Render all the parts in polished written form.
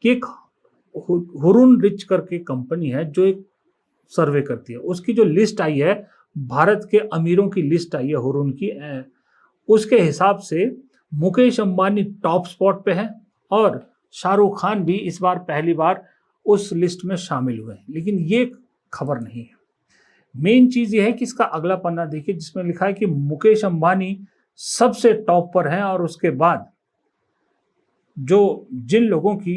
कि एक Hurun rich करके कंपनी है जो एक सर्वे करती है, उसकी जो लिस्ट आई है, भारत के अमीरों की लिस्ट आई है हुरुन की, उसके हिसाब से मुकेश अंबानी टॉप स्पॉट पे है और शाहरुख खान भी इस बार पहली बार उस लिस्ट में शामिल हुए हैं। लेकिन ये खबर नहीं है। मेन चीज ये है कि इसका अगला पन्ना देखिए, जिसमें लिखा है कि मुकेश अंबानी सबसे टॉप पर हैं और उसके बाद जो जिन लोगों की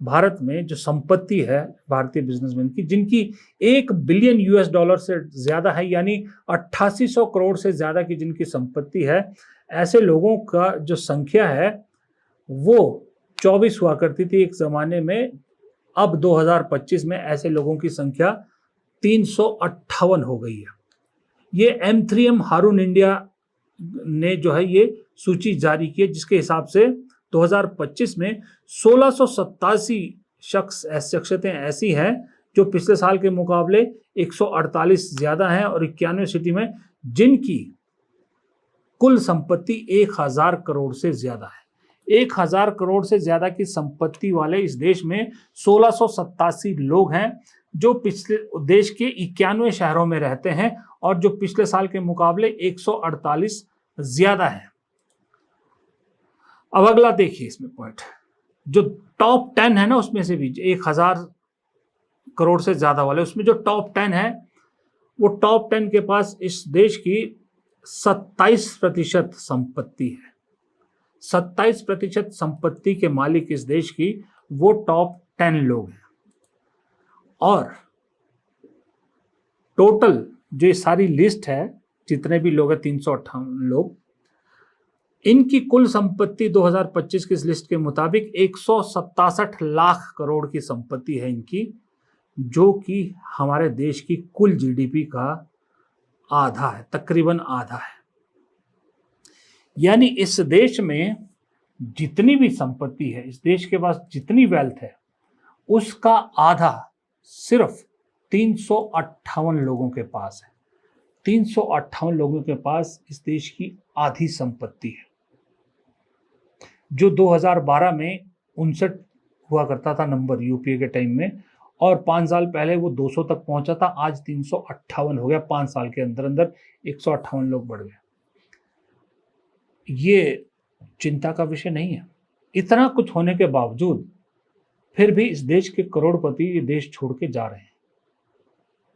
भारत में जो संपत्ति है भारतीय बिजनेसमैन की, जिनकी 1 बिलियन US डॉलर से ज्यादा है, यानी 8800 करोड़ से ज्यादा की जिनकी संपत्ति है, ऐसे लोगों का जो संख्या है वो 24 हुआ करती थी एक जमाने में। अब 2025 में ऐसे लोगों की संख्या 358 हो गई है। ये M3M हारून इंडिया ने जो है ये सूची जारी की है, जिसके हिसाब से 2025 में 1687 शख्सियतें ऐसी हैं जो पिछले साल के मुकाबले 148 ज्यादा हैं और 91 सिटी में जिनकी कुल संपत्ति 1000 करोड़ से ज्यादा है। 1000 करोड़ से ज्यादा की संपत्ति वाले इस देश में 1687 लोग हैं जो पिछले देश के 91 शहरों में रहते हैं और जो पिछले साल के मुकाबले 148 ज्यादा है। अब अगला देखिए इसमें पॉइंट, जो टॉप 10 है ना, उसमें से भी 1000 करोड़ से ज्यादा वाले, उसमें जो टॉप 10 है वो टॉप 10 के पास इस देश की 27% संपत्ति है। 27% संपत्ति के मालिक इस देश की वो टॉप 10 लोग हैं। और टोटल जो ये सारी लिस्ट है, जितने भी लोग हैं 358 लोग, इनकी कुल संपत्ति 2025 की इस लिस्ट के मुताबिक 167 लाख करोड़ की संपत्ति है इनकी, जो कि हमारे देश की कुल GDP का आधा है, तकरीबन आधा है। यानी इस देश में जितनी भी संपत्ति है, इस देश के पास जितनी वेल्थ है, उसका आधा सिर्फ 358 लोगों के पास है। 358 लोगों के पास इस देश की आधी संपत्ति है, जो 2012 में 59 हुआ करता था नंबर यूपीए के टाइम में, और 5 साल पहले वो 200 तक पहुंचा था, आज 358 हो गया। 5 साल के अंदर अंदर 158 लोग बढ़ गए। ये चिंता का विषय नहीं है। इतना कुछ होने के बावजूद फिर भी इस देश के करोड़पति ये देश छोड़ के जा रहे हैं।